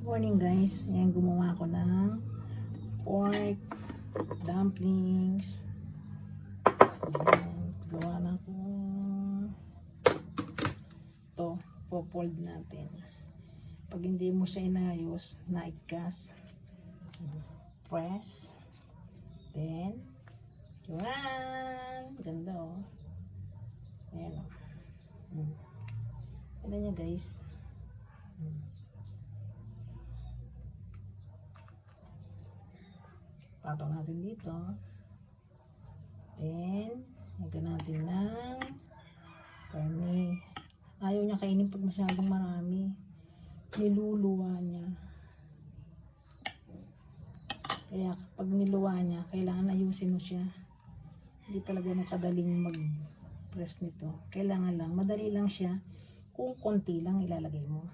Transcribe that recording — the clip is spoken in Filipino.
Morning guys, ngayon gumawa ako ng pork dumplings. Ayan, gawa na ko ito, po-fold natin. Pag hindi mo siya inayos, naigkas, press, then yan, ganda oh. Ayan oh. Ganda niya guys. Patong natin dito. Then, lagyan natin ng karne. Ayaw niya kainin pag masyadong marami. Niluluwa niya. Kaya pag niluwa niya, kailangan ayusin mo siya. Hindi talaga nung kadaling mag-press nito. Kailangan lang, madali lang siya kung konti lang ilalagay mo.